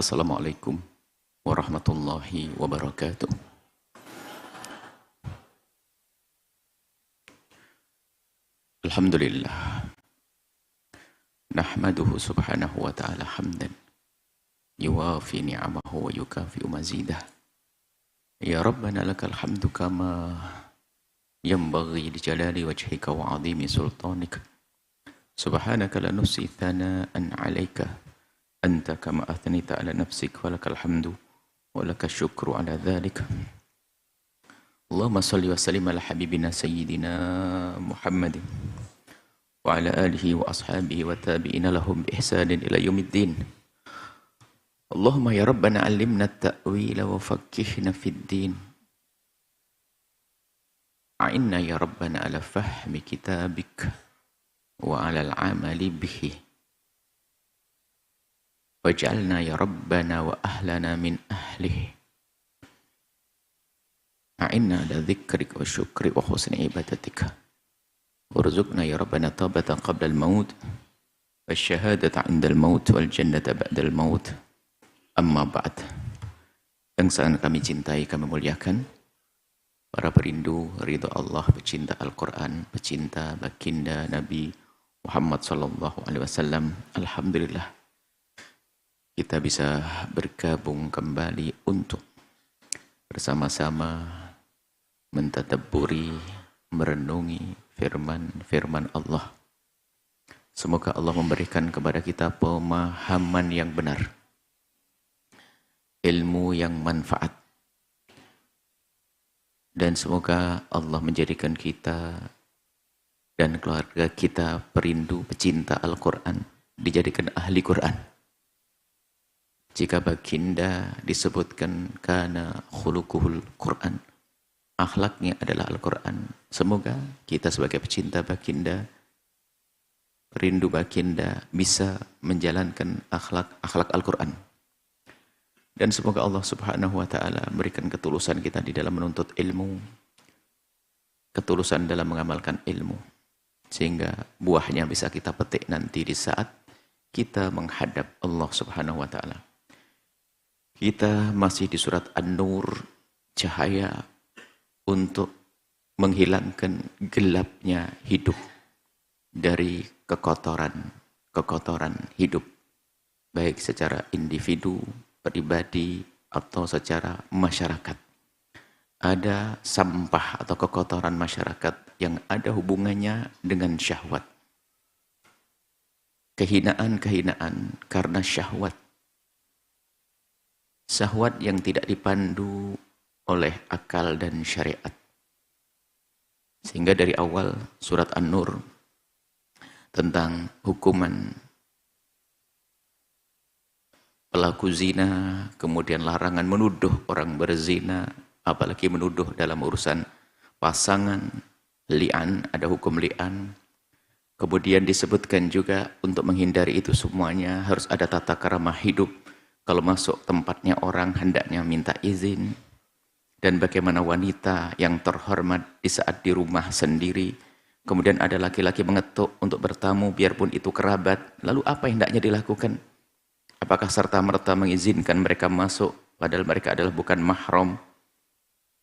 Assalamualaikum warahmatullahi wabarakatuh. Alhamdulillah. Nahmaduhu subhanahu wa ta'ala hamdan. Yuwafi ni'amahu wa yukafi'u mazidah. Ya Rabbana lakal hamdu kama yanbaghi li jalali wajhika wa 'azimi sultanik. Subhanaka la nuhsi thana'an 'alaika. Anta kama athnita ala nafsik walakal hamdu walakal syukru ala dhalik. Allahumma salli wa sallim ala habibina sayyidina Muhammadin wa ala alihi wa ashabihi wa tabi'ina lahum bi ihsanin ila yaumiddin. Allahumma ya Rabbana allimna at-ta'wila wa faqqihna fid din. A'inna ya Rabbana ala fahmi kitabik wa ala al-amali bihi. Waj'alna ya Rabbana wa ahlana min ahlihi. A'inna ala dhikrika wa syukri wa husni ibadatika. Warzuqna ya Rabbana taubatan qabla al-maut wa syahadata 'inda al-maut wal jannata ba'da al-maut. Amma ba'd. Yang sangat kami cintai, kami muliakan, para perindu ridha Allah, pecinta Al-Quran, pecinta baginda Nabi Muhammad sallallahu alaihi wasallam. Alhamdulillah kita bisa bergabung kembali untuk bersama-sama mentadabburi, merenungi firman Allah. Semoga Allah memberikan kepada kita pemahaman yang benar, ilmu yang manfaat, dan semoga Allah menjadikan kita dan keluarga kita perindu, pecinta Al-Quran, dijadikan ahli Quran. Jika baginda disebutkan kana khuluquhul Quran, akhlaknya adalah Al-Quran. Semoga kita sebagai pecinta baginda, rindu baginda, bisa menjalankan akhlak Al-Quran. Dan semoga Allah subhanahu wa ta'ala memberikan ketulusan kita di dalam menuntut ilmu, ketulusan dalam mengamalkan ilmu, sehingga buahnya bisa kita petik nanti di saat kita menghadap Allah subhanahu wa ta'ala. Kita masih di surat An-Nur, cahaya untuk menghilangkan gelapnya hidup dari kekotoran hidup, baik secara individu, pribadi, atau secara masyarakat. Ada sampah atau kekotoran masyarakat yang ada hubungannya dengan syahwat. Kehinaan-kehinaan karena syahwat. Syahwat yang tidak dipandu oleh akal dan syariat. Sehingga dari awal surat An-Nur tentang hukuman pelaku zina, kemudian larangan menuduh orang berzina, apalagi menuduh dalam urusan pasangan, li'an, ada hukum li'an. Kemudian disebutkan juga untuk menghindari itu semuanya harus ada tata krama hidup. Kalau masuk tempatnya orang hendaknya minta izin. Dan bagaimana wanita yang terhormat di saat di rumah sendiri, kemudian ada laki-laki mengetuk untuk bertamu biarpun itu kerabat, lalu apa yang hendaknya dilakukan? Apakah serta-merta mengizinkan mereka masuk padahal mereka adalah bukan mahram?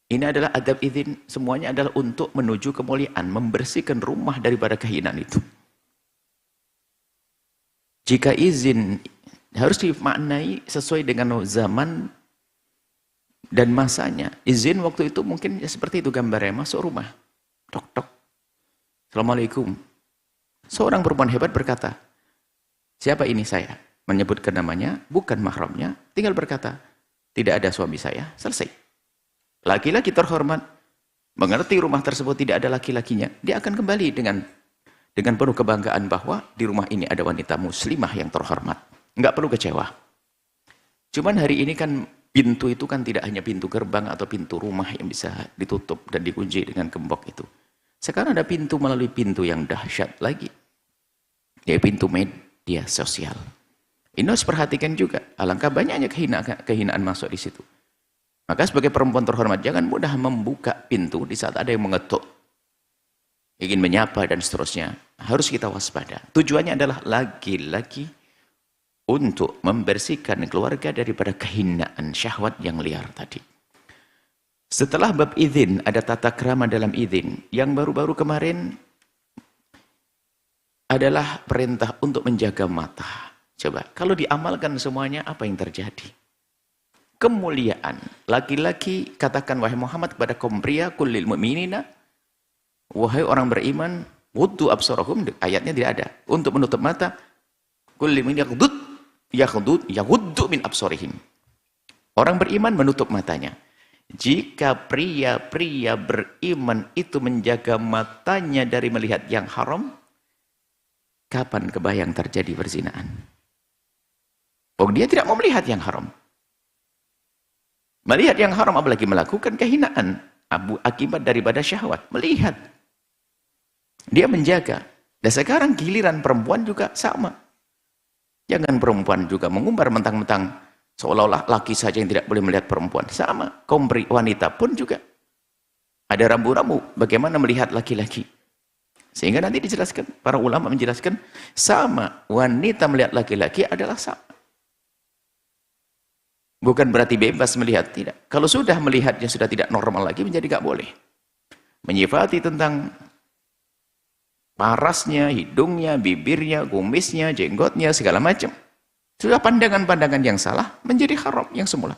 Ini adalah adab izin, semuanya adalah untuk menuju kemuliaan, membersihkan rumah daripada kehinaan itu. Jika izin harus dimaknai sesuai dengan zaman dan masanya. Izin waktu itu mungkin ya seperti itu gambarnya, masuk rumah, tok-tok, Assalamualaikum. Seorang perempuan hebat berkata, siapa ini saya? Menyebutkan namanya, bukan mahramnya, tinggal berkata, tidak ada suami saya, selesai. Laki-laki terhormat, mengerti rumah tersebut tidak ada laki-lakinya, dia akan kembali dengan penuh kebanggaan bahwa di rumah ini ada wanita muslimah yang terhormat. Enggak perlu kecewa. Cuman hari ini kan pintu itu kan tidak hanya pintu gerbang atau pintu rumah yang bisa ditutup dan dikunci dengan gembok itu. Sekarang ada pintu melalui pintu yang dahsyat lagi. Yaitu pintu media sosial. Ini harus perhatikan juga. Alangkah banyaknya kehinaan masuk di situ. Maka sebagai perempuan terhormat, jangan mudah membuka pintu di saat ada yang mengetuk, ingin menyapa dan seterusnya. Harus kita waspada. Tujuannya adalah lagi-lagi untuk membersihkan keluarga daripada kehinaan syahwat yang liar tadi. Setelah bab izin, ada tata krama dalam izin. Yang baru-baru kemarin adalah perintah untuk menjaga mata. Coba, kalau diamalkan semuanya, apa yang terjadi? Kemuliaan. Laki-laki katakan, wahai Muhammad kepada kaum pria, kullil mu'minina, wahai orang beriman, wuddu absarahum, ayatnya tidak ada. Untuk menutup mata, kullil mu'minina yaghuddu min absarihim. Orang beriman menutup matanya. Jika pria-pria beriman itu menjaga matanya dari melihat yang haram, kapan kebayang terjadi perzinaan? Oh, dia tidak mau melihat yang haram. Melihat yang haram apalagi melakukan kehinaan. Akibat daripada syahwat. Melihat. Dia menjaga. Dan sekarang giliran perempuan juga sama. Jangan perempuan juga mengumbar mentang-mentang seolah-olah laki saja yang tidak boleh melihat perempuan. Sama. Kaum wanita pun juga. Ada rambu-rambu bagaimana melihat laki-laki. Sehingga nanti dijelaskan. Para ulama menjelaskan. Sama. Wanita melihat laki-laki adalah sama. Bukan berarti bebas melihat. Tidak. Kalau sudah melihatnya sudah tidak normal lagi. Menjadi tidak boleh. Menyifati tentang parasnya, hidungnya, bibirnya, kumisnya, jenggotnya, segala macam. Sudah pandangan-pandangan yang salah menjadi haram yang semula.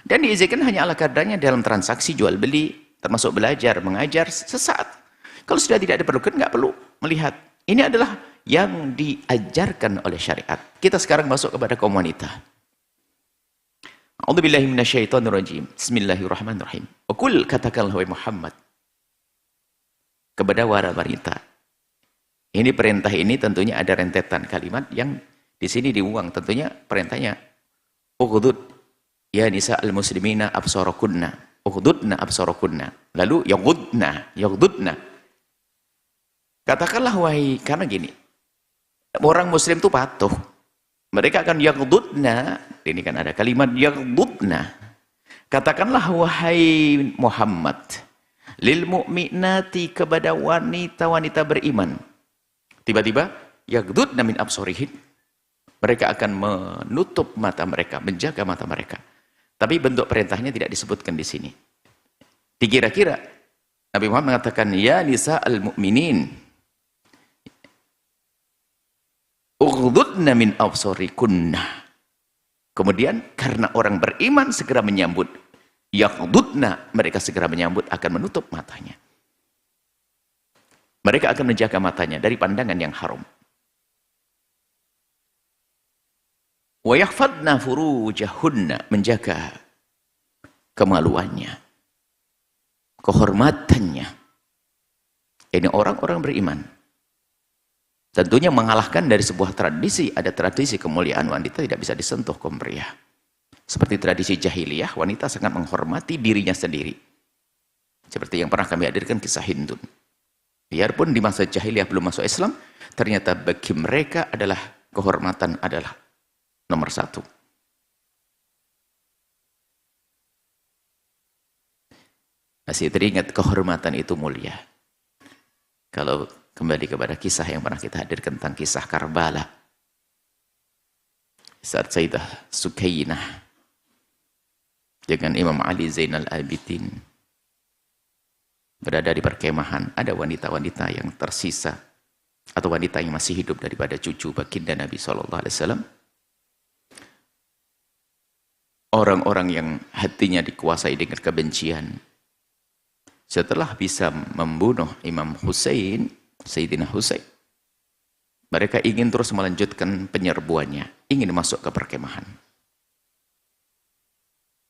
Dan diizinkan hanya ala kadarnya dalam transaksi jual beli, termasuk belajar, mengajar sesaat. Kalau sudah tidak diperlukan, nggak perlu melihat. Ini adalah yang diajarkan oleh syariat. Kita sekarang masuk kepada kaum wanita. A'udzubillahi minasyaitonirrajim. Bismillahirrahmanirrahim. Qul, katakanlah wahai Muhammad kepada para wanita. Ini perintah ini tentunya ada rentetan kalimat yang di sini diulang. Tentunya perintahnya ughdud ya nisa al-muslimina absarakunna. Ughdudna absarakunna. Lalu yaghdudna. Katakanlah wahai, karena gini. Orang muslim itu patuh. Mereka akan yaghdudna. Ini kan ada kalimat yaghdudna. Katakanlah wahai Muhammad lil mu'minati, kepada wanita-wanita beriman. Tiba-tiba yaghdudna min absarihin. Mereka akan menutup mata mereka, menjaga mata mereka. Tapi bentuk perintahnya tidak disebutkan di sini. Dikira-kira Nabi Muhammad mengatakan ya nisa al-mu'minin ughdudna min absarikunna. Kemudian karena orang beriman segera menyambut yaghdudna, mereka segera menyambut akan menutup matanya. Mereka akan menjaga matanya dari pandangan yang haram. Wa yahfadna furujahunna, menjaga kemaluannya, kehormatannya. Ini orang-orang beriman. Tentunya mengalahkan dari sebuah tradisi. Ada tradisi kemuliaan wanita tidak bisa disentuh kaum pria. Seperti tradisi jahiliyah, wanita sangat menghormati dirinya sendiri. Seperti yang pernah kami hadirkan kisah Hindun. Biarpun di masa jahiliyah belum masuk Islam, ternyata bagi mereka adalah kehormatan adalah nomor satu. Masih teringat kehormatan itu mulia. Kalau kembali kepada kisah yang pernah kita hadirkan tentang kisah Karbala. Saat Sayyidah Sukainah dengan Imam Ali Zainal Abidin berada di perkemahan, ada wanita-wanita yang tersisa atau wanita yang masih hidup daripada cucu baginda Nabi SAW. Orang-orang yang hatinya dikuasai dengan kebencian, setelah bisa membunuh Imam Hussein, Sayyidina Hussein, mereka ingin terus melanjutkan penyerbuannya, ingin masuk ke perkemahan.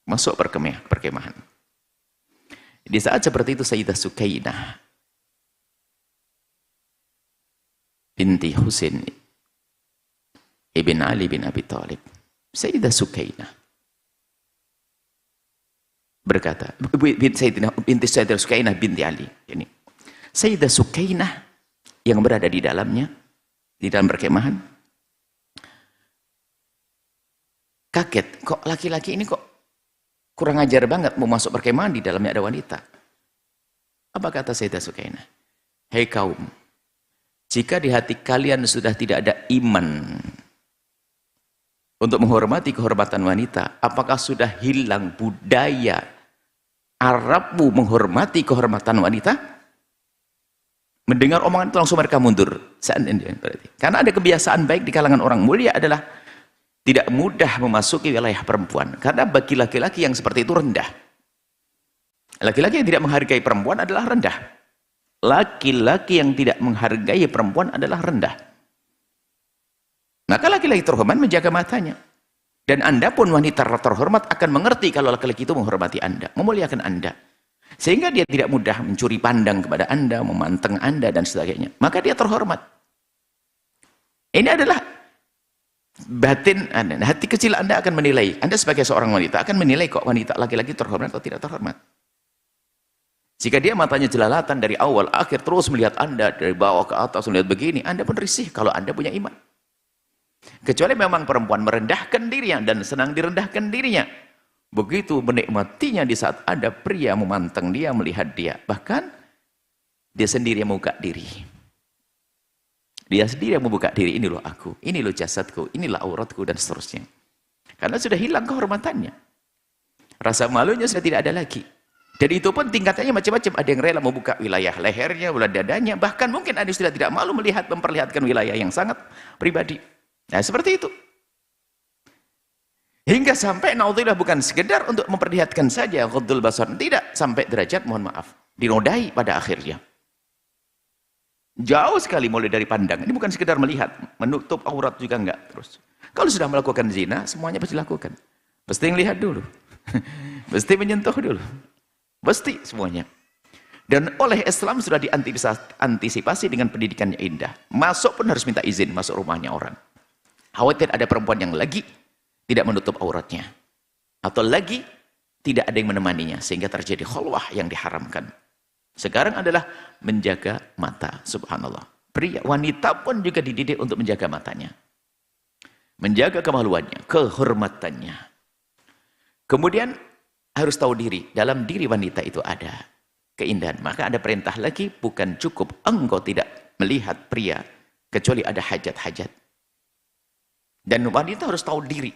Masuk perkemahan. Di saat seperti itu Sayyidah Sukainah binti Husain ibn Ali bin Abi Thalib, Sayyidah Sukainah berkata, binti Sayyidah Sukainah binti Ali, ini Sayyidah Sukainah yang berada di dalamnya, di dalam perkemahan, kaget, kok laki-laki ini kok kurang ajar banget mau masuk perkemahan, di dalamnya ada wanita. Apa kata Sayyidah Sukainah? Hei kaum, jika di hati kalian sudah tidak ada iman untuk menghormati kehormatan wanita. Apakah sudah hilang budaya Arabmu menghormati kehormatan wanita? Mendengar omongan itu langsung mereka mundur. Karena ada kebiasaan baik di kalangan orang mulia adalah tidak mudah memasuki wilayah perempuan. Karena bagi laki-laki yang seperti itu rendah. Laki-laki yang tidak menghargai perempuan adalah rendah. Laki-laki yang tidak menghargai perempuan adalah rendah. Maka laki-laki terhormat menjaga matanya. Dan Anda pun wanita terhormat akan mengerti kalau laki-laki itu menghormati Anda, memuliakan Anda. Sehingga dia tidak mudah mencuri pandang kepada Anda, memanteng Anda, dan sebagainya. Maka dia terhormat. Ini adalah batin Anda. Hati kecil Anda akan menilai. Anda sebagai seorang wanita akan menilai kok wanita laki-laki terhormat atau tidak terhormat. Jika dia matanya jelalatan dari awal akhir terus melihat Anda dari bawah ke atas melihat begini, Anda pun risih kalau Anda punya iman. Kecuali memang perempuan merendahkan dirinya dan senang direndahkan dirinya. Begitu menikmatinya di saat ada pria memantang dia, melihat dia. Bahkan dia sendiri yang membuka diri. Dia sendiri yang membuka diri, ini loh aku, ini loh jasadku, inilah auratku, dan seterusnya. Karena sudah hilang kehormatannya. Rasa malunya sudah tidak ada lagi. Dan itu pun tingkatannya macam-macam. Ada yang rela membuka wilayah lehernya, wilayah dadanya. Bahkan mungkin ada yang sudah tidak malu memperlihatkan wilayah yang sangat pribadi. Nah, seperti itu. Hingga sampai naudzubillah bukan sekedar untuk memperlihatkan saja ghaddul basar, tidak sampai derajat mohon maaf dinodai pada akhirnya. Jauh sekali mulai dari pandangan. Ini bukan sekedar melihat, menutup aurat juga enggak terus. Kalau sudah melakukan zina, semuanya pasti lakukan. Mesti melihat dulu. Mesti menyentuh dulu. Mesti semuanya. Dan oleh Islam sudah diantisipasi dengan pendidikan yang indah. Masuk pun harus minta izin masuk rumahnya orang. Khawatir ada perempuan yang lagi tidak menutup auratnya. Atau lagi tidak ada yang menemaninya. Sehingga terjadi khulwah yang diharamkan. Sekarang adalah menjaga mata. Subhanallah. Pria, wanita pun juga dididik untuk menjaga matanya. Menjaga kemaluannya, kehormatannya. Kemudian harus tahu diri. Dalam diri wanita itu ada keindahan. Maka ada perintah lagi, bukan cukup engkau tidak melihat pria. Kecuali ada hajat-hajat. Dan wanita harus tahu diri.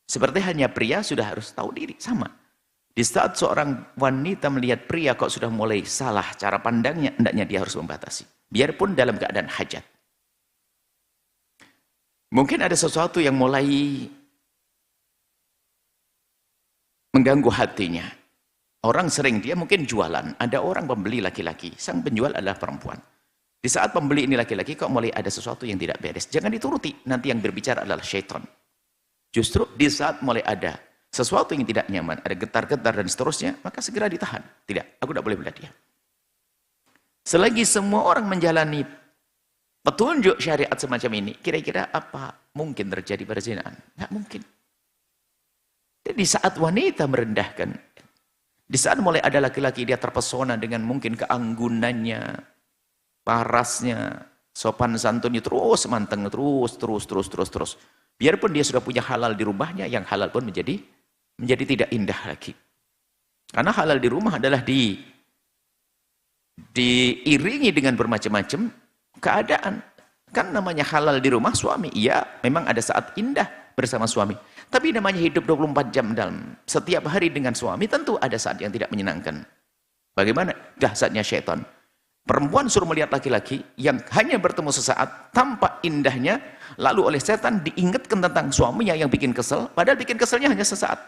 Seperti hanya pria sudah harus tahu diri. Sama. Di saat seorang wanita melihat pria kok sudah mulai salah cara pandangnya, hendaknya dia harus membatasi. Biarpun dalam keadaan hajat. Mungkin ada sesuatu yang mulai mengganggu hatinya. Orang sering, dia mungkin jualan. Ada orang pembeli laki-laki. Sang penjual adalah perempuan. Di saat pembeli ini laki-laki kok mulai ada sesuatu yang tidak beres. Jangan dituruti. Nanti yang berbicara adalah syaitan. Justru di saat mulai ada sesuatu yang tidak nyaman, ada getar-getar dan seterusnya, maka segera ditahan. Tidak, aku tidak boleh melihat dia. Selagi semua orang menjalani petunjuk syariat semacam ini, kira-kira apa mungkin terjadi perzinahan? Tidak mungkin. Jadi di saat wanita merendahkan, di saat mulai ada laki-laki dia terpesona dengan mungkin keanggunannya, parasnya, sopan santunnya terus manteng, terus. Biarpun dia sudah punya halal di rumahnya, yang halal pun menjadi tidak indah lagi. Karena halal di rumah adalah diiringi dengan bermacam-macam keadaan. Kan namanya halal di rumah suami. Iya, memang ada saat indah bersama suami. Tapi namanya hidup 24 jam dalam setiap hari dengan suami, tentu ada saat yang tidak menyenangkan. Bagaimana dahsyatnya syaitan? Perempuan suruh melihat laki-laki yang hanya bertemu sesaat, tampak indahnya, lalu oleh setan diingatkan tentang suaminya yang bikin kesel, padahal bikin keselnya hanya sesaat.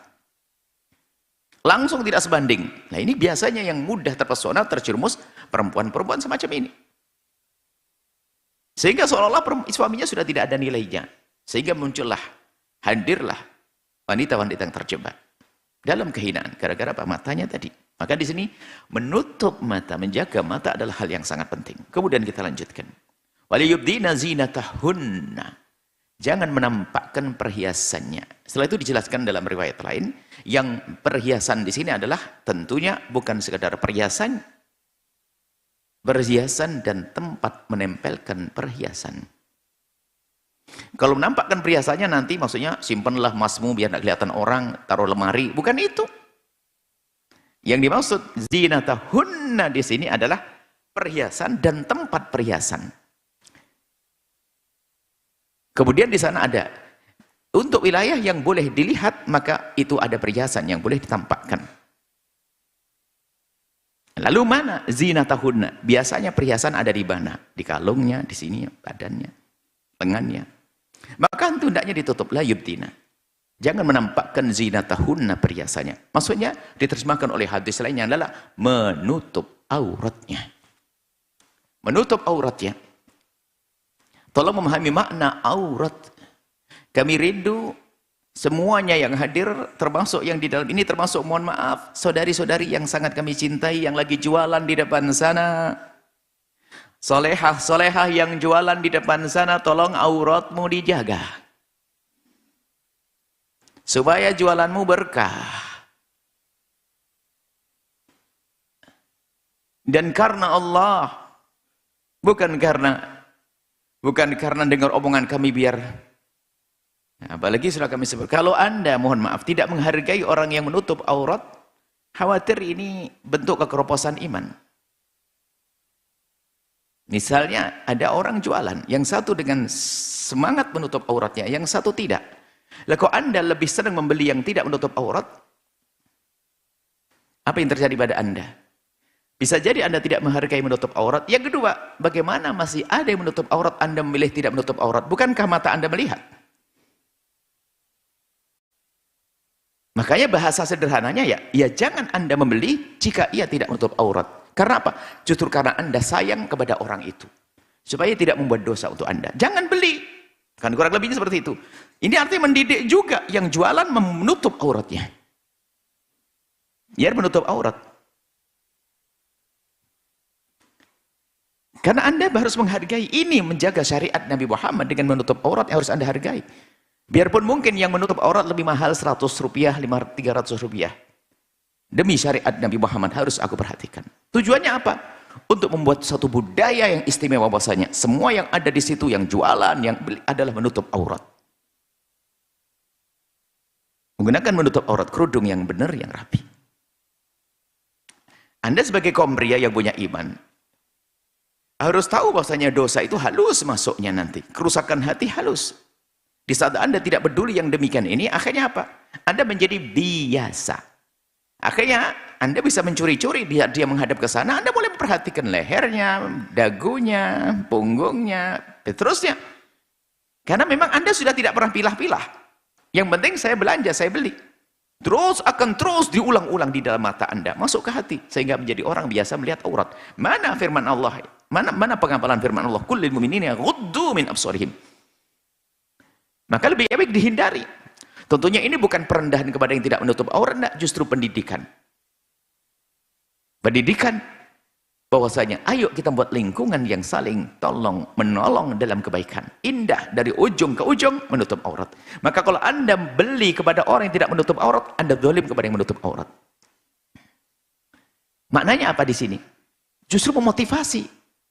Langsung tidak sebanding. Nah ini biasanya yang mudah terpesona, terjerumus, perempuan-perempuan semacam ini. Sehingga seolah-olah suaminya sudah tidak ada nilainya. Sehingga muncullah, hadirlah wanita-wanita yang terjebak dalam kehinaan. Gara-gara apa? Matanya tadi. Maka di sini menutup mata, menjaga mata adalah hal yang sangat penting. Kemudian kita lanjutkan. Waliyubdina zinatahunna. Jangan menampakkan perhiasannya. Setelah itu dijelaskan dalam riwayat lain, yang perhiasan di sini adalah tentunya bukan sekadar perhiasan dan tempat menempelkan perhiasan. Kalau menampakkan perhiasannya nanti maksudnya simpenlah emasmu biar tidak kelihatan orang, taruh lemari, bukan itu. Yang dimaksud zinatahunna di sini adalah perhiasan dan tempat perhiasan. Kemudian di sana ada Untuk wilayah yang boleh dilihat, maka itu ada perhiasan yang boleh ditampakkan. Lalu mana zinatahunna? Biasanya perhiasan ada di mana? Di kalungnya, di sini, badannya, lengannya. Maka hendaknya ditutup, la yubdina. Jangan menampakkan zinatahunna, perhiasannya. Maksudnya diterjemahkan oleh hadis lainnya adalah menutup auratnya. Menutup auratnya. Tolong memahami makna aurat. Kami rindu semuanya yang hadir, termasuk yang di dalam ini, termasuk mohon maaf saudari-saudari yang sangat kami cintai yang lagi jualan di depan sana, solehah yang jualan di depan sana, tolong auratmu dijaga supaya jualanmu berkah. Dan karena Allah, bukan karena dengar omongan kami biar. Apalagi sudah kami sebut, kalau Anda mohon maaf tidak menghargai orang yang menutup aurat, khawatir ini bentuk kekeroposan iman. Misalnya ada orang jualan, yang satu dengan semangat menutup auratnya, yang satu tidak. Lalu kalau Anda lebih senang membeli yang tidak menutup aurat, apa yang terjadi pada Anda? Bisa jadi Anda tidak menghargai menutup aurat. Yang kedua, bagaimana masih ada yang menutup aurat, Anda memilih tidak menutup aurat? Bukankah mata Anda melihat? Makanya bahasa sederhananya ya jangan Anda membeli jika ia tidak menutup aurat. Karena apa? Justru karena Anda sayang kepada orang itu. Supaya tidak membuat dosa untuk Anda. Jangan beli. Kan kurang lebihnya seperti itu. Ini artinya mendidik juga yang jualan menutup auratnya. Biar menutup aurat. Karena Anda harus menghargai ini, menjaga syariat Nabi Muhammad dengan menutup aurat yang harus Anda hargai. Biarpun mungkin yang menutup aurat lebih mahal 100 rupiah, 300 rupiah. Demi syariat Nabi Muhammad harus aku perhatikan. Tujuannya apa? Untuk membuat satu budaya yang istimewa bahwasanya semua yang ada di situ, yang jualan, yang beli adalah menutup aurat. Menggunakan menutup aurat, kerudung yang benar, yang rapi. Anda sebagai kaum pria yang punya iman, harus tahu bahwasanya dosa itu halus masuknya nanti. Kerusakan hati halus. Di saat Anda tidak peduli yang demikian ini, akhirnya apa? Anda menjadi biasa. Akhirnya Anda bisa mencuri-curi, biar dia menghadap ke sana, Anda boleh memperhatikan lehernya, dagunya, punggungnya, seterusnya. Karena memang Anda sudah tidak pernah pilah-pilah. Yang penting saya belanja, saya beli. Terus akan terus diulang-ulang di dalam mata Anda, masuk ke hati, sehingga menjadi orang biasa melihat aurat. Mana firman Allah? Mana pengapalan firman Allah? Kullil mu'minina yaghuddu min absarihim. Maka lebih baik dihindari. Tentunya ini bukan perendahan kepada yang tidak menutup aurat, enggak, justru pendidikan. Pendidikan bahwasanya ayo kita buat lingkungan yang saling tolong menolong dalam kebaikan. Indah dari ujung ke ujung menutup aurat. Maka kalau Anda beli kepada orang yang tidak menutup aurat, Anda zalim kepada yang menutup aurat. Maknanya apa di sini? Justru memotivasi.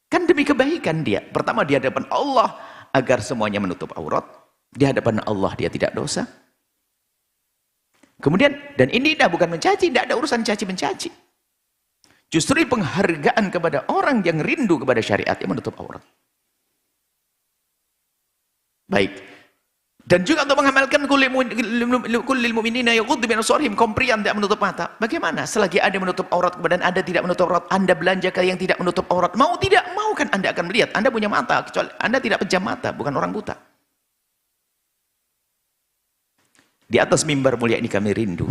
Kan demi kebaikan dia. Pertama di hadapan Allah agar semuanya menutup aurat. Di hadapan Allah dia tidak dosa. Kemudian, dan ini bukan mencaci, tidak ada urusan caci-mencaci. Justru penghargaan kepada orang yang rindu kepada syariat yang menutup aurat. Baik. Dan juga untuk mengamalkan kullil mu'minina yaghuddu min absarihim, kaum pria tidak menutup mata. Bagaimana? Selagi ada menutup aurat dan Anda tidak menutup aurat, Anda belanja ke yang tidak menutup aurat. Mau tidak mau kan Anda akan melihat. Anda punya mata, kecuali Anda tidak pejam mata, bukan orang buta. Di atas mimbar mulia ini kami rindu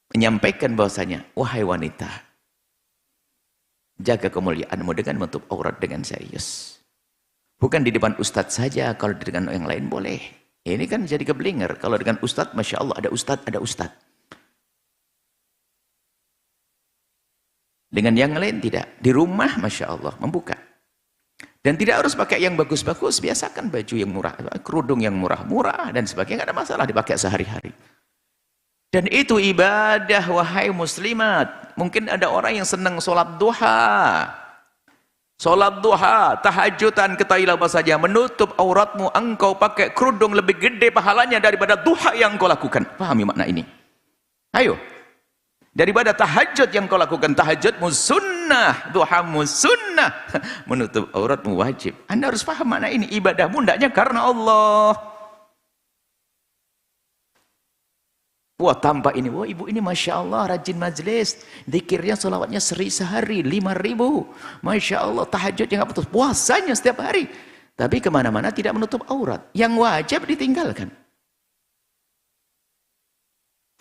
menyampaikan bahwasanya, wahai wanita, jaga kemuliaanmu dengan menutup aurat dengan serius. Bukan di depan ustadz saja, kalau dengan yang lain boleh. Ini kan jadi keblinger. Kalau dengan ustadz, Masya Allah, ada ustadz, ada ustadz. Dengan yang lain tidak. Di rumah, Masya Allah, membuka. Dan tidak harus pakai yang bagus-bagus, biasakan baju yang murah, kerudung yang murah-murah, dan sebagainya, nggak ada masalah dipakai sehari-hari. Dan itu ibadah, wahai muslimat. Mungkin ada orang yang senang sholat duha. Sholat duha, tahajudan, ketahuilah bahasanya, menutup auratmu, engkau pakai kerudung lebih gede pahalanya daripada duha yang kau lakukan. Pahami makna ini? Ayo. Daripada tahajud yang kau lakukan, tahajudmu sunnah, duhamu sunnah, menutup auratmu wajib. Anda harus paham makna ini. Ibadahmu hendaknya karena Allah. Wah, tambah ini. Wah, ibu ini Masya Allah rajin majelis. Zikirnya, salawatnya sehari 5.000. Masya Allah, tahajudnya nggak putus. Puasanya setiap hari. Tapi kemana-mana tidak menutup aurat. Yang wajib ditinggalkan.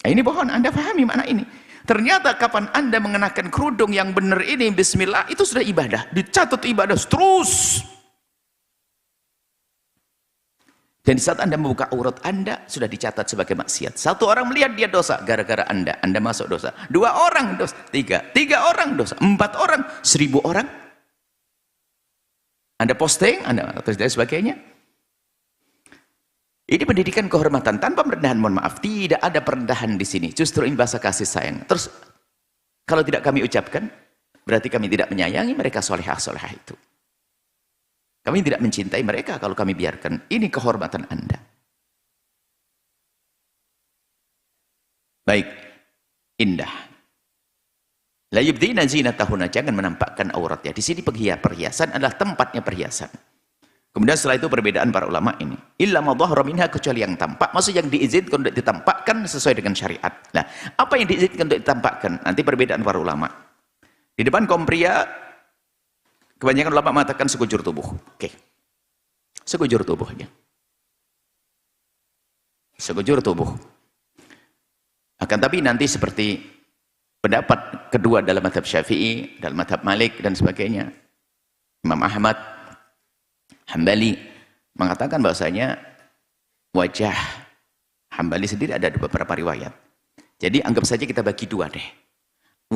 Nah, ini mohon Anda pahami makna ini. Ternyata kapan Anda mengenakan kerudung yang benar ini, bismillah, itu sudah ibadah. Dicatat ibadah terus. Dan di saat Anda membuka aurat Anda, sudah dicatat sebagai maksiat. Satu orang melihat dia dosa, gara-gara Anda masuk dosa. 2 orang dosa, 3 orang dosa, 4 orang, 1000 orang. Anda posting, Anda terus dan sebagainya. Ini pendidikan kehormatan tanpa perendahan, mohon maaf. Tidak ada perendahan di sini. Justru ini bahasa kasih sayang. Terus, kalau tidak kami ucapkan, berarti kami tidak menyayangi mereka solehah-solehah itu. Kami tidak mencintai mereka kalau kami biarkan. Ini kehormatan Anda. Baik. Indah. La yubdina zinatahunna, jangan menampakkan auratnya. Di sini perhiasan adalah tempatnya perhiasan. Kemudian setelah itu perbedaan para ulama ini. Illa ma dhahara minha, kecuali yang tampak. Maksud yang diizinkan untuk ditampakkan sesuai dengan syariat. Nah, apa yang diizinkan untuk ditampakkan? Nanti perbedaan para ulama. Di depan kaum pria, kebanyakan ulama mengatakan sekujur tubuh. Oke. Sekujur tubuhnya. Sekujur tubuh. Akan tapi nanti seperti pendapat kedua dalam mazhab Syafi'i, dalam mazhab Malik dan sebagainya. Imam Ahmad, Hambali mengatakan bahwasanya wajah Hambali sendiri ada beberapa riwayat. Jadi anggap saja kita bagi 2 deh.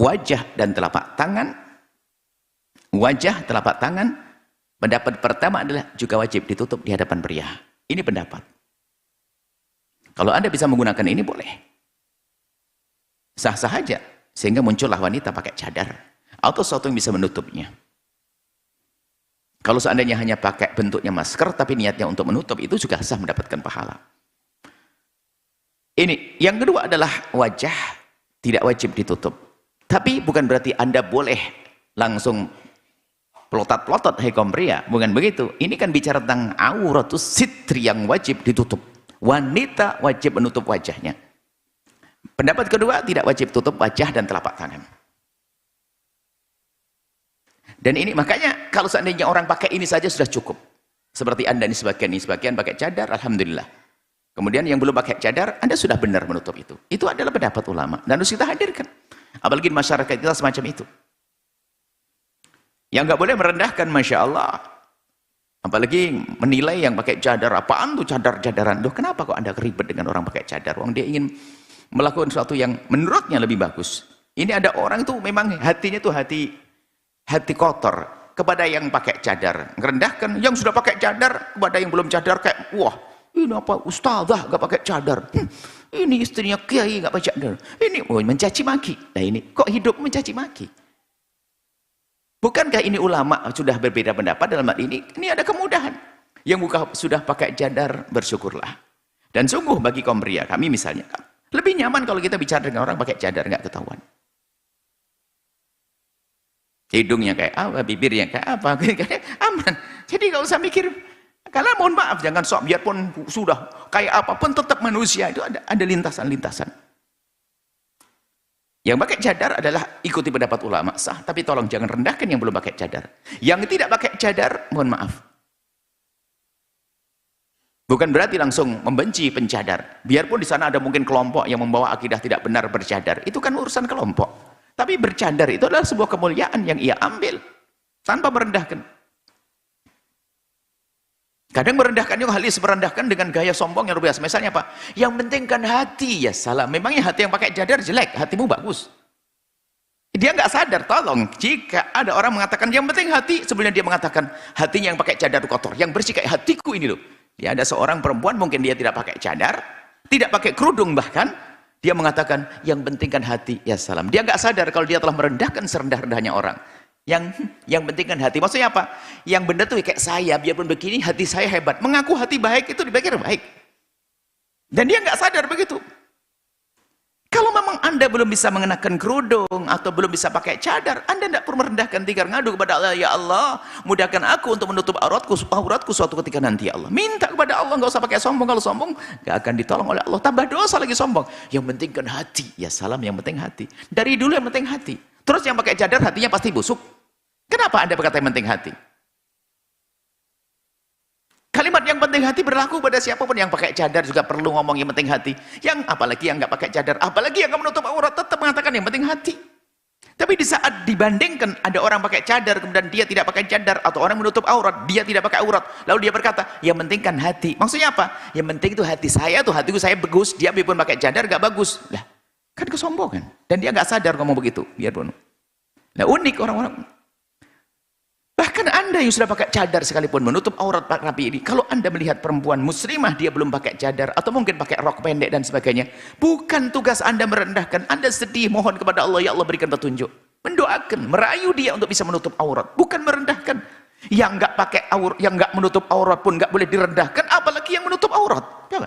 Wajah dan telapak tangan. Wajah, telapak tangan, pendapat pertama adalah juga wajib ditutup di hadapan pria. Ini pendapat. Kalau Anda bisa menggunakan ini boleh. Sah-sah saja. Sehingga muncullah wanita pakai cadar. Atau sesuatu yang bisa menutupnya. Kalau seandainya hanya pakai bentuknya masker, tapi niatnya untuk menutup, itu juga sah mendapatkan pahala. Ini. Yang kedua adalah wajah tidak wajib ditutup. Tapi bukan berarti Anda boleh langsung pelotot-pelotot, hai kaum pria. Bukan begitu. Ini kan bicara tentang auratus sitri yang wajib ditutup. Wanita wajib menutup wajahnya. Pendapat kedua, tidak wajib tutup wajah dan telapak tangan. Dan ini makanya kalau seandainya orang pakai ini saja sudah cukup. Seperti Anda ini sebagian pakai cadar, alhamdulillah. Kemudian yang belum pakai cadar, Anda sudah benar menutup itu. Itu adalah pendapat ulama dan harus kita hadirkan. Apalagi masyarakat kita semacam itu. Yang nggak boleh merendahkan, Masya Allah. Apalagi menilai yang pakai cadar, apaan tuh cadar-cadaran. Loh, kenapa kok Anda ribet dengan orang pakai cadar? Orang dia ingin melakukan sesuatu yang menurutnya lebih bagus. Ini ada orang itu memang hatinya tuh hati kotor kepada yang pakai cadar. Merendahkan yang sudah pakai cadar kepada yang belum cadar, kayak, wah, ini apa ustazah gak pakai cadar. Ini istrinya kiai gak pakai cadar. Ini mencaci maki. Nah ini kok hidup mencaci maki? Bukankah ini ulama sudah berbeda pendapat dalam hal ini? Ini ada kemudahan. Yang sudah pakai cadar, bersyukurlah. Dan sungguh bagi kaum pria, kami misalnya, lebih nyaman kalau kita bicara dengan orang pakai cadar, nggak ketahuan. Hidungnya kayak apa, bibirnya kayak apa, aman. Jadi nggak usah mikir. Karena mohon maaf, jangan sok, biarpun sudah kayak apapun, tetap manusia itu ada lintasan-lintasan. Yang pakai cadar adalah ikuti pendapat ulama sah, tapi tolong jangan rendahkan yang belum pakai cadar. Yang tidak pakai cadar, mohon maaf. Bukan berarti langsung membenci pencadar. Biarpun di sana ada mungkin kelompok yang membawa akidah tidak benar bercadar, itu kan urusan kelompok. Tapi bercadar itu adalah sebuah kemuliaan yang ia ambil tanpa merendahkan. Kadang merendahkan juga halis, merendahkan dengan gaya sombong yang luar biasa. Misalnya apa? Yang penting kan hati, ya salah. Memangnya hati yang pakai cadar jelek, hatimu bagus. Dia nggak sadar, tolong. Jika ada orang mengatakan yang penting hati, sebenarnya dia mengatakan hatinya yang pakai cadar kotor, yang bersih kayak hatiku ini loh. Ya ada seorang perempuan mungkin dia tidak pakai cadar, tidak pakai kerudung bahkan, dia mengatakan yang penting kan hati, ya salam. Dia nggak sadar kalau dia telah merendahkan serendah-rendahnya orang. Yang penting kan hati. Maksudnya apa? Yang benar tuh kayak saya, biarpun begini hati saya hebat. Mengaku hati baik itu dipikir baik. Dan dia nggak sadar begitu. Kalau Kalau memang Anda belum bisa mengenakan kerudung atau belum bisa pakai cadar, Anda tidak perlu merendahkan diri, ngadu kepada Allah, ya Allah, mudahkan aku untuk menutup auratku suatu ketika nanti, ya Allah. Minta kepada Allah, nggak usah pakai sombong. Kalau sombong nggak akan ditolong oleh Allah. Tambah dosa lagi sombong. Yang penting kan hati. Ya salam, yang penting hati. Dari dulu yang penting hati. Terus yang pakai cadar hatinya pasti busuk. Kenapa Anda berkata yang penting hati? Kalimat yang penting hati berlaku pada siapapun. Yang pakai cadar juga perlu ngomong yang penting hati. Yang apalagi yang nggak pakai cadar, apalagi yang nggak menutup aurat, tetap mengatakan yang penting hati. Tapi di saat dibandingkan ada orang pakai cadar kemudian dia tidak pakai cadar, atau orang menutup aurat dia tidak pakai aurat, lalu dia berkata yang penting kan hati. Maksudnya apa? Yang penting itu hati saya tuh, hatiku saya bagus, dia biarpun pakai cadar nggak bagus. Lah, kan kesombongan. Dan dia nggak sadar ngomong begitu, biarpun. Nah, unik orang-orang. Bahkan Anda yang sudah pakai cadar sekalipun menutup aurat rapi ini, kalau Anda melihat perempuan muslimah dia belum pakai cadar atau mungkin pakai rok pendek dan sebagainya, bukan tugas Anda merendahkan. Anda sedih, mohon kepada Allah, ya Allah berikan petunjuk, mendoakan, merayu dia untuk bisa menutup aurat, bukan merendahkan. Yang nggak pakai aurat, yang nggak menutup aurat pun nggak boleh direndahkan, apalagi yang menutup aurat. Coba.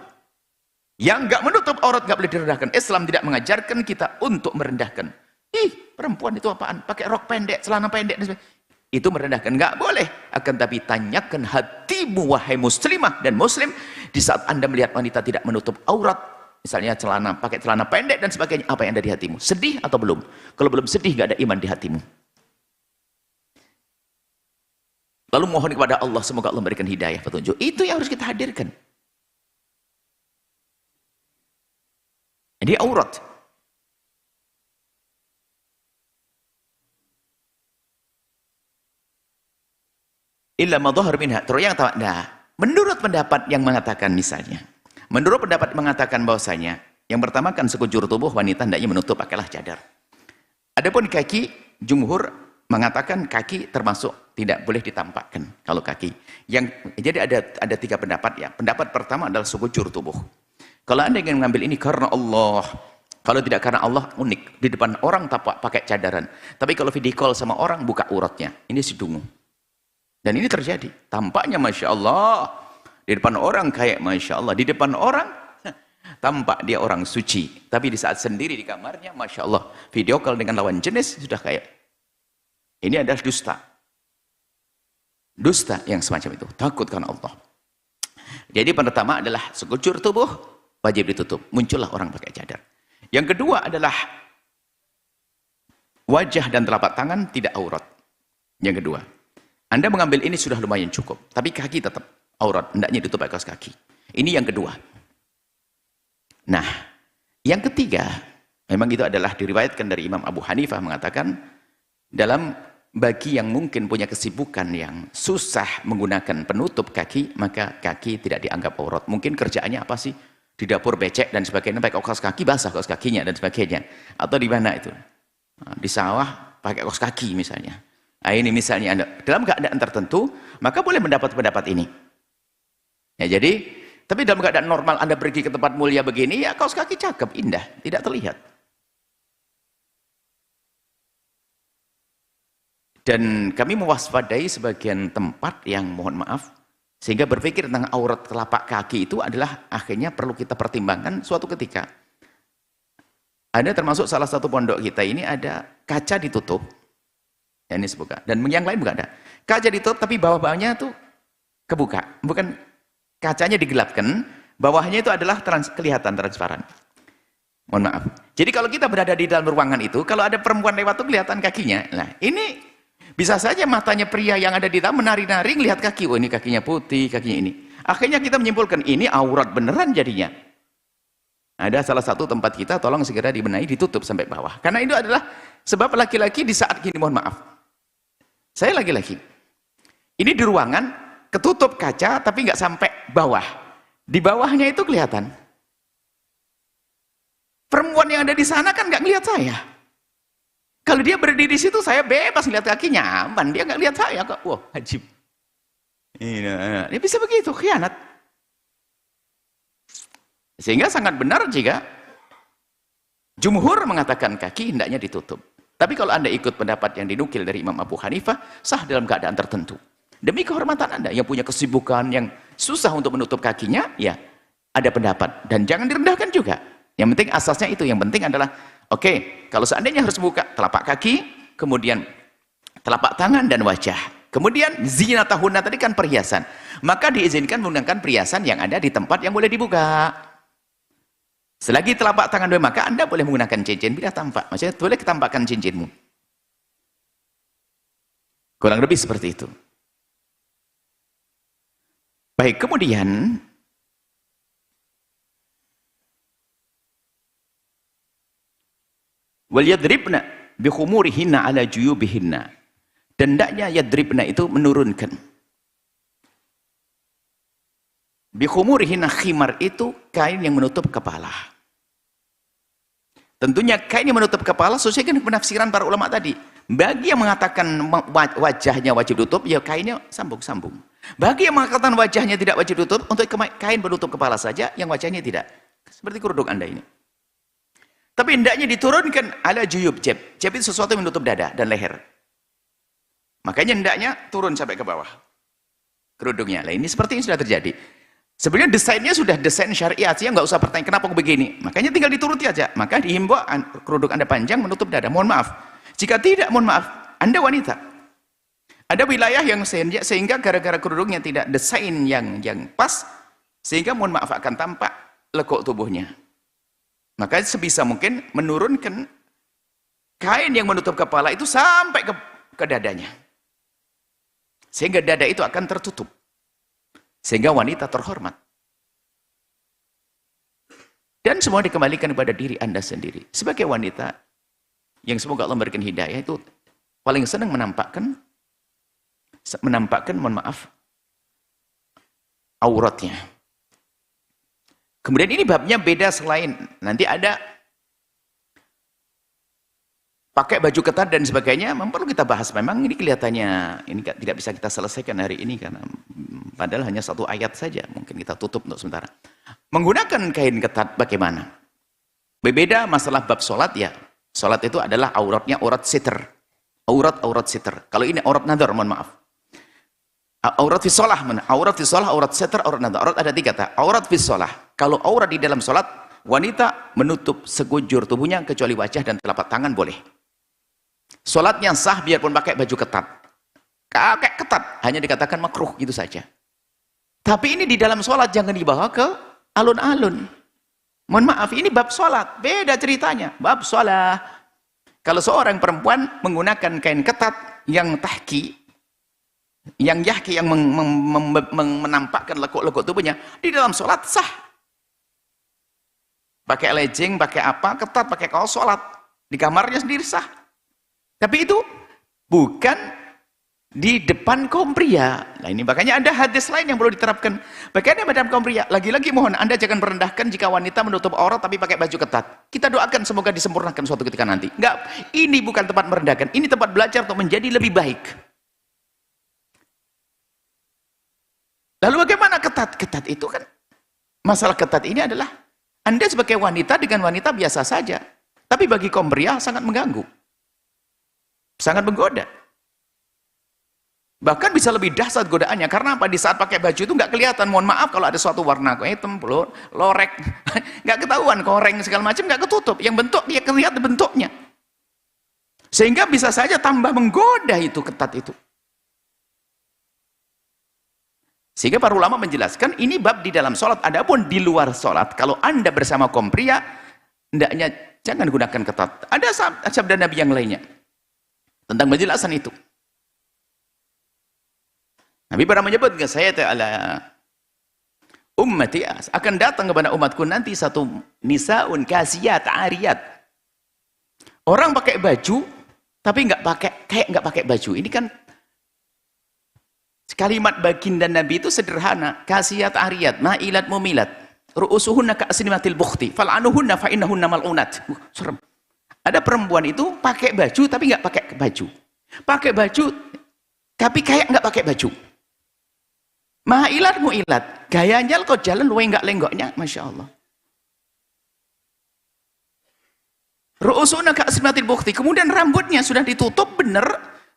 Yang nggak menutup aurat nggak boleh direndahkan. Islam tidak mengajarkan kita untuk merendahkan. Ih, perempuan itu apaan? Pakai rok pendek, celana pendek dan sebagainya. Itu merendahkan, nggak boleh. Akan tapi tanyakan hatimu, wahai muslimah dan muslim, di saat Anda melihat wanita tidak menutup aurat, misalnya pakai celana pendek dan sebagainya, apa yang ada di hatimu? Sedih atau belum? Kalau belum sedih, nggak ada iman di hatimu. Lalu mohon kepada Allah, semoga Allah memberikan hidayah, petunjuk. Itu yang harus kita hadirkan. Jadi aurat. Illa ma dhahar minha. Terus yang tahu. Nah, menurut pendapat yang mengatakan misalnya, menurut pendapat mengatakan bahwasanya yang pertama kan sekujur tubuh wanita hendaknya menutup, pakailah cadar. Adapun kaki, jumhur mengatakan kaki termasuk tidak boleh ditampakkan kalau kaki. Jadi ada tiga pendapat ya. Pendapat pertama adalah sekujur tubuh. Kalau Anda ingin mengambil ini karena Allah, kalau tidak karena Allah, unik. Di depan orang pakai cadaran. Tapi kalau video call sama orang buka uratnya, ini si dungu. Dan ini terjadi. Tampaknya Masya Allah. Di depan orang kayak Masya Allah. Di depan orang tampak dia orang suci. Tapi di saat sendiri di kamarnya Masya Allah. Video call dengan lawan jenis sudah kayak. Ini adalah dusta. Dusta yang semacam itu. Takut karena Allah. Jadi pertama adalah sekujur tubuh wajib ditutup. Muncullah orang pakai cadar. Yang kedua adalah wajah dan telapak tangan tidak aurat. Yang kedua. Anda mengambil ini sudah lumayan cukup. Tapi kaki tetap aurat. Hendaknya ditutup kaos kaki. Ini yang kedua. Nah, yang ketiga, memang itu adalah diriwayatkan dari Imam Abu Hanifah mengatakan, dalam bagi yang mungkin punya kesibukan yang susah menggunakan penutup kaki, maka kaki tidak dianggap aurat. Mungkin kerjaannya apa sih? Di dapur becek dan sebagainya, pakai kaos kaki, basah kaos kakinya dan sebagainya. Atau di mana itu? Di sawah, pakai kaos kaki misalnya. Nah, ini misalnya Anda dalam keadaan tertentu, maka boleh mendapat pendapat ini. Ya, jadi, tapi dalam keadaan normal Anda pergi ke tempat mulia begini, ya kaos kaki cakep, indah, tidak terlihat. Dan kami mewaspadai sebagian tempat yang mohon maaf, sehingga berpikir tentang aurat telapak kaki itu adalah akhirnya perlu kita pertimbangkan suatu ketika. Ada termasuk salah satu pondok kita ini ada kaca ditutup. Ya, ini sebuka. Dan yang lain bukan ada. Kaca ditutup tapi bawah-bawahnya tuh kebuka. Bukan kacanya digelapkan, bawahnya itu adalah kelihatan transparan. Mohon maaf. Jadi kalau kita berada di dalam ruangan itu, kalau ada perempuan lewat tuh kelihatan kakinya. Nah, ini bisa saja matanya pria yang ada di dalam menari-nari lihat kaki. Oh, ini kakinya putih, kakinya ini. Akhirnya kita menyimpulkan ini aurat beneran jadinya. Ada salah satu tempat kita tolong segera dibenahi, ditutup sampai bawah. Karena itu adalah sebab laki-laki di saat gini, mohon maaf. Saya laki-laki. Ini di ruangan, ketutup kaca, tapi nggak sampai bawah. Di bawahnya itu kelihatan. Perempuan yang ada di sana kan nggak ngelihat saya. Kalau dia berdiri di situ, saya bebas ngelihat kakinya, aman. Dia nggak lihat saya kok. Wah, ajib. Dia bisa begitu, khianat. Sehingga sangat benar jika jumhur mengatakan kaki hendaknya ditutup. Tapi kalau Anda ikut pendapat yang dinukil dari Imam Abu Hanifah, sah dalam keadaan tertentu. Demi kehormatan Anda yang punya kesibukan yang susah untuk menutup kakinya, ya ada pendapat. Dan jangan direndahkan juga. Yang penting asasnya itu. Yang penting adalah, oke, kalau seandainya harus buka telapak kaki, kemudian telapak tangan dan wajah. Kemudian zinatahunna tadi kan perhiasan. Maka diizinkan menggunakan perhiasan yang ada di tempat yang boleh dibuka. Selagi telapak tangan dua, maka Anda boleh menggunakan cincin bila tampak. Maksudnya boleh ketampakkan cincinmu. Kurang lebih seperti itu. Baik, kemudian wal yadribna bi khumurihinna ala juyubihinna. Dan hendaknya yadribna itu menurunkan. Bi khumurihinna, khimar itu kain yang menutup kepala. Tentunya kain yang menutup kepala sesuai dengan penafsiran para ulama tadi. Bagi yang mengatakan wajahnya wajib tutup, ya kainnya sambung-sambung. Bagi yang mengatakan wajahnya tidak wajib tutup, untuk kain menutup kepala saja, yang wajahnya tidak. Seperti kerudung Anda ini. Tapi hendaknya diturunkan ala juyub jeb. Jeb itu sesuatu yang menutup dada dan leher. Makanya hendaknya turun sampai ke bawah kerudungnya. Nah, ini seperti yang sudah terjadi. Sebenarnya desainnya sudah desain syariat, ya nggak usah bertanya kenapa begini. Makanya tinggal dituruti aja. Maka dihimbau kerudung Anda panjang menutup dada. Mohon maaf. Jika tidak, mohon maaf, Anda wanita. Ada wilayah yang sehingga gara-gara kerudungnya tidak desain yang pas, sehingga mohon maaf akan tampak lekuk tubuhnya. Maka sebisa mungkin menurunkan kain yang menutup kepala itu sampai ke dadanya. Sehingga dada itu akan tertutup. Sehingga wanita terhormat. Dan semua dikembalikan kepada diri Anda sendiri. Sebagai wanita, yang semoga Allah memberikan hidayah, itu paling senang menampakkan, mohon maaf, auratnya. Kemudian ini babnya beda selain, nanti ada pakai baju ketat dan sebagainya, perlu kita bahas. Memang ini kelihatannya, ini tidak bisa kita selesaikan hari ini, karena padahal hanya satu ayat saja, mungkin kita tutup untuk sementara. Menggunakan kain ketat bagaimana? Berbeda masalah bab sholat ya. Sholat itu adalah auratnya aurat sitr. Aurat sitr. Kalau ini aurat nadar, mohon maaf. Aurat fi sholah, aurat fi sholah, aurat sitr, aurat nadar. Aurat ada 3 kata. Aurat fi sholah. Kalau aurat di dalam sholat, wanita menutup sekujur tubuhnya kecuali wajah dan telapak tangan boleh. Sholatnya sah biarpun pakai baju ketat. Pakai ketat, hanya dikatakan makruh gitu saja. Tapi ini di dalam sholat jangan dibawa ke alun-alun. Mohon maaf, ini bab sholat, beda ceritanya. Bab sholat. Kalau seorang perempuan menggunakan kain ketat yang tahki, yang yahki, yang menampakkan lekuk-lekuk tubuhnya, di dalam sholat sah. Pakai legging, pakai apa, ketat, pakai kaos sholat. Di kamarnya sendiri sah. Tapi itu bukan di depan kaum pria. Nah ini makanya ada hadis lain yang perlu diterapkan. Bagaimana madam kaum pria? Lagi-lagi mohon Anda jangan merendahkan jika wanita menutup aurat tapi pakai baju ketat. Kita doakan semoga disempurnakan suatu ketika nanti. Enggak, ini bukan tempat merendahkan. Ini tempat belajar untuk menjadi lebih baik. Lalu bagaimana ketat? Ketat itu kan, masalah ketat ini adalah Anda sebagai wanita dengan wanita biasa saja. Tapi bagi kaum pria sangat mengganggu. Sangat menggoda. Bahkan bisa lebih dahsyat godaannya. Karena apa? Di saat pakai baju itu nggak kelihatan. Mohon maaf kalau ada suatu warna hitam, lorek, nggak ketahuan, koreng segala macam nggak ketutup. Yang bentuk dia kelihatan bentuknya. Sehingga bisa saja tambah menggoda itu ketat itu. Sehingga para ulama menjelaskan ini bab di dalam sholat. Adapun di luar sholat, kalau Anda bersama kaum pria, hendaknya jangan gunakan ketat. Ada sabda Nabi yang lainnya tentang penjelasan itu. Nabi pernah menyebut, saya ta'ala ummati akan datang kepada umatku nanti satu nisaun kasiyat ariyat. Orang pakai baju tapi nggak pakai baju. Ini kan kalimat baginda Nabi itu sederhana, kasiyat ariyat, ma'ilat mumilat, ru'usuhunna ka'asnimatil bukhti, fal'anuhunna fa'innahunna mal'unat. Serem. Ada perempuan itu pakai baju tapi nggak pakai baju. Pakai baju tapi kayak nggak pakai baju. Ma'ilat mu'ilat, gayanya kok jalan luwe nggak lenggoknya, Masya Allah. Ru'usuna ka'asmatil bukhti, kemudian rambutnya sudah ditutup benar,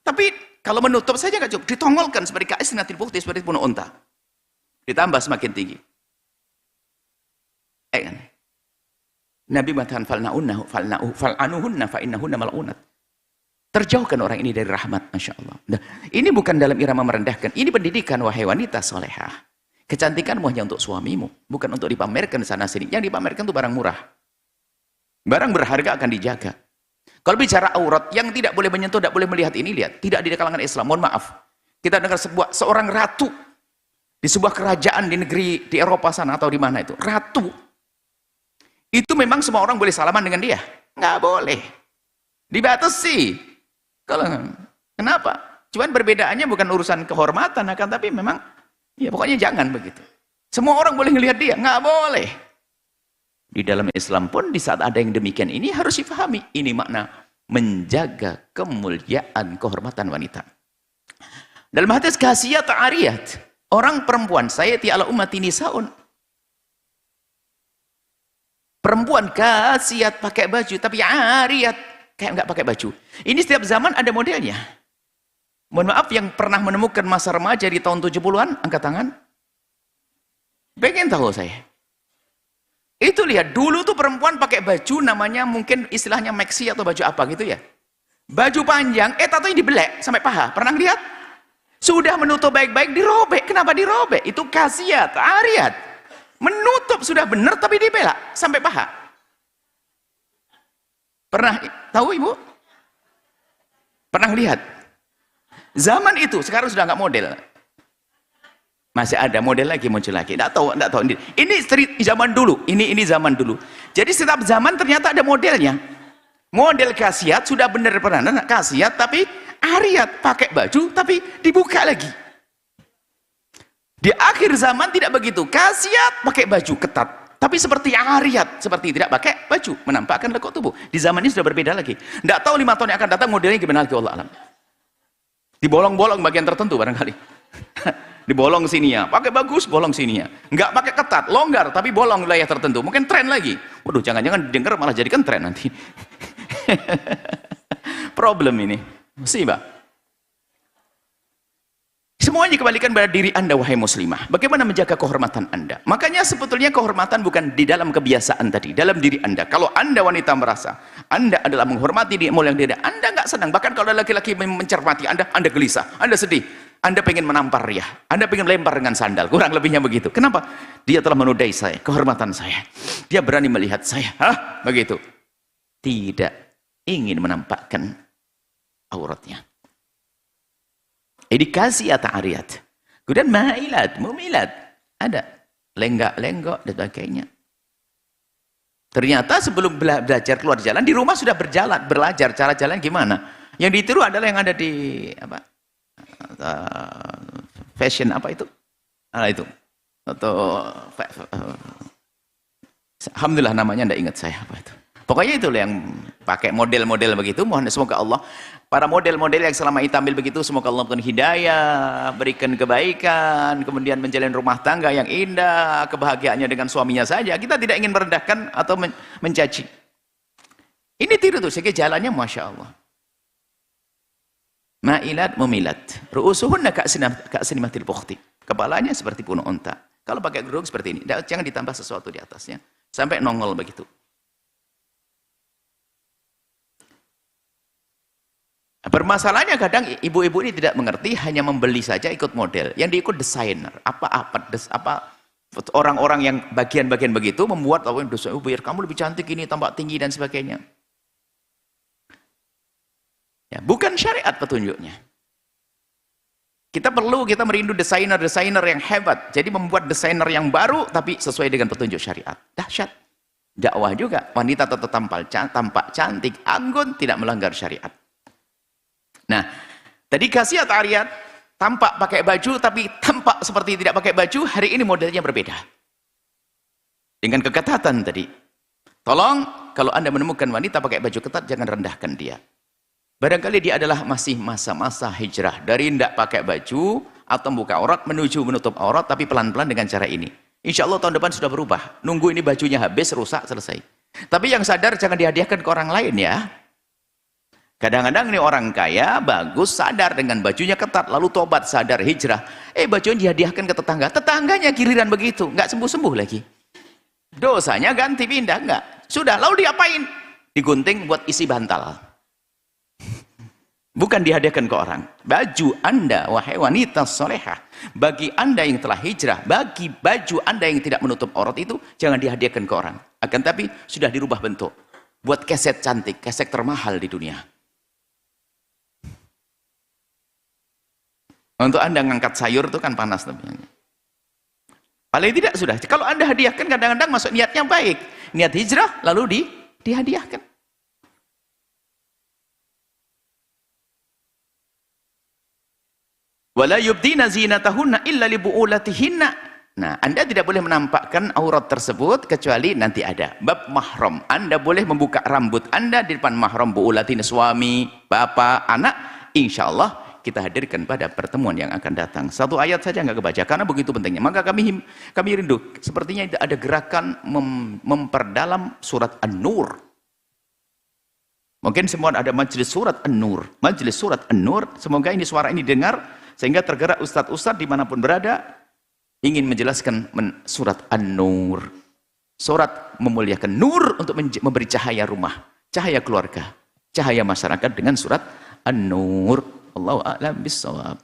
tapi kalau menutup saja nggak cukup, ditongolkan seperti ka'asmatil bukhti, seperti punuk unta. Ditambah semakin tinggi. Kan? Nabi mengatakan fal'anuhunna fa innahunna mal'unat. Terjauhkan orang ini dari rahmat, Masya Allah. Nah, ini bukan dalam irama merendahkan. Ini pendidikan, wahai wanita solehah. Kecantikanmu hanya untuk suamimu, bukan untuk dipamerkan sana sini. Yang dipamerkan itu barang murah. Barang berharga akan dijaga. Kalau bicara aurat, yang tidak boleh menyentuh, tidak boleh melihat ini, lihat. Tidak di kalangan Islam, mohon maaf. Kita dengar seorang ratu di sebuah kerajaan di negeri di Eropa sana atau di mana itu. Ratu. Itu memang semua orang boleh salaman dengan dia? Nggak boleh. Dibatasi. Kalau kenapa? Cuman perbedaannya bukan urusan kehormatan, akan tapi memang ya pokoknya jangan begitu. Semua orang boleh ngelihat dia, nggak boleh. Di dalam Islam pun di saat ada yang demikian ini harus difahami. Ini makna menjaga kemuliaan kehormatan wanita. Dalam hadis kasiyat ariyat, orang perempuan sayati ala ummati nisaun. Perempuan kasiyat pakai baju tapi ariyat kayak nggak pakai baju. Ini setiap zaman ada modelnya. Mohon maaf yang pernah menemukan masa remaja di tahun 70-an, angkat tangan. Pengen tahu saya. Itu lihat, dulu tuh perempuan pakai baju namanya mungkin istilahnya maxi atau baju apa gitu ya. Baju panjang, tatonya dibelek sampai paha. Pernah lihat? Sudah menutup baik-baik, dirobek. Kenapa dirobek? Itu kasiyat, ariyat. Menutup sudah benar tapi dibelak sampai paha. Pernah tahu ibu? Pernah lihat? Zaman itu, sekarang sudah nggak model. Masih ada model lagi, muncul lagi. Nggak tahu. Ini zaman dulu. Ini zaman dulu. Jadi setiap zaman ternyata ada modelnya. Model khasiat sudah benar pernah khasiat, tapi ariyat pakai baju, tapi dibuka lagi. Di akhir zaman tidak begitu. Khasiat pakai baju ketat. Tapi seperti ariyat, seperti tidak pakai baju, menampakkan lekuk tubuh. Di zaman ini sudah berbeda lagi. Tidak tahu 5 tahun yang akan datang modelnya gimana lagi, Allah alam. Dibolong-bolong bagian tertentu barangkali. Dibolong sininya, pakai bagus, bolong sininya. Enggak pakai ketat, longgar, tapi bolong wilayah tertentu. Mungkin tren lagi. Waduh, jangan-jangan didengar malah jadikan tren nanti. Problem ini. Musibah. Semuanya kembalikan pada diri Anda, wahai muslimah. Bagaimana menjaga kehormatan Anda? Makanya sebetulnya kehormatan bukan di dalam kebiasaan tadi, dalam diri Anda. Kalau Anda wanita merasa Anda adalah menghormati diri Anda nggak senang. Bahkan kalau laki-laki mencermati Anda gelisah, Anda sedih, Anda pengen menampar dia, Anda pengen lempar dengan sandal, kurang lebihnya begitu. Kenapa? Dia telah menodai saya, kehormatan saya. Dia berani melihat saya, begitu. Tidak ingin menampakkan auratnya. Ini kasiyat ariyat. Kemudian ma'ilat, mumilat. Ada. Lenggak-lenggok dan sebagainya. Ternyata sebelum belajar keluar jalan, di rumah sudah belajar cara jalan gimana. Yang ditiru adalah yang ada di fashion apa itu? Itu. Atau alhamdulillah namanya tidak ingat saya apa itu. Pokoknya itu yang pakai model-model begitu. Mohon semoga Allah para model-model yang selama ini tampil begitu, semoga Allah berikan hidayah, berikan kebaikan, kemudian menjalin rumah tangga yang indah, kebahagiaannya dengan suaminya saja. Kita tidak ingin merendahkan atau mencaci. Ini tiru tuh, sehingga jalannya Masya Allah. Ma'ilat mumilat. Ru'usuhunna ka'sinimatil bukhti. Kepalanya seperti punuk unta. Kalau pakai gerung seperti ini, jangan ditambah sesuatu di atasnya. Sampai nongol begitu. Permasalahannya kadang ibu-ibu ini tidak mengerti, hanya membeli saja ikut model. Yang diikut desainer. Apa orang-orang yang bagian-bagian begitu membuat biar kamu lebih cantik ini, tambah tinggi dan sebagainya. Ya, bukan syariat petunjuknya. Kita merindu desainer-desainer yang hebat. Jadi membuat desainer yang baru tapi sesuai dengan petunjuk syariat. Dahsyat. Dakwah juga. Wanita tetap tampak cantik, anggun, tidak melanggar syariat. Nah, tadi kasiyat ariyat tampak pakai baju tapi tampak seperti tidak pakai baju. Hari ini modelnya berbeda dengan keketatan tadi. Tolong kalau Anda menemukan wanita pakai baju ketat, jangan rendahkan dia. Barangkali dia adalah masih masa-masa hijrah dari tidak pakai baju atau buka aurat menuju menutup aurat, tapi pelan-pelan dengan cara ini. Insya Allah tahun depan sudah berubah. Nunggu ini bajunya habis, rusak, selesai. Tapi yang sadar jangan dihadiahkan ke orang lain ya. Kadang-kadang ini orang kaya, bagus, sadar dengan bajunya ketat, lalu tobat, sadar, hijrah. Bajunya dihadiahkan ke tetangga. Tetangganya giliran begitu, nggak sembuh-sembuh lagi. Dosanya ganti pindah, nggak. Sudah, lalu diapain? Digunting buat isi bantal. Bukan dihadiahkan ke orang. Baju Anda, wahai wanita solehah, bagi Anda yang telah hijrah, bagi baju Anda yang tidak menutup aurat itu, jangan dihadiahkan ke orang. Akan tapi sudah dirubah bentuk. Buat keset cantik, keset termahal di dunia. Untuk Anda ngangkat sayur itu kan panas. Paling tidak sudah. Kalau Anda hadiahkan, kadang-kadang masuk niatnya baik. Niat hijrah, lalu dihadiahkan. Wala yubdina zinatahunna illa li bu'ulatihinna. Nah, Anda tidak boleh menampakkan aurat tersebut kecuali nanti ada bab mahram. Anda boleh membuka rambut Anda di depan mahram, bu'ulatin, suami, bapak, anak. Insyaallah kita hadirkan pada pertemuan yang akan datang. Satu ayat saja nggak kebaca karena begitu pentingnya. Maka kami rindu. Sepertinya ada gerakan memperdalam surat An-Nur. Mungkin semua ada majelis surat An-Nur. Majelis surat An-Nur. Semoga ini suara ini dengar sehingga tergerak ustadz-ustadz dimanapun berada ingin menjelaskan surat An-Nur. Surat memuliakan nur untuk memberi cahaya rumah, cahaya keluarga, cahaya masyarakat dengan surat An-Nur. Allahu a'lam bissawab.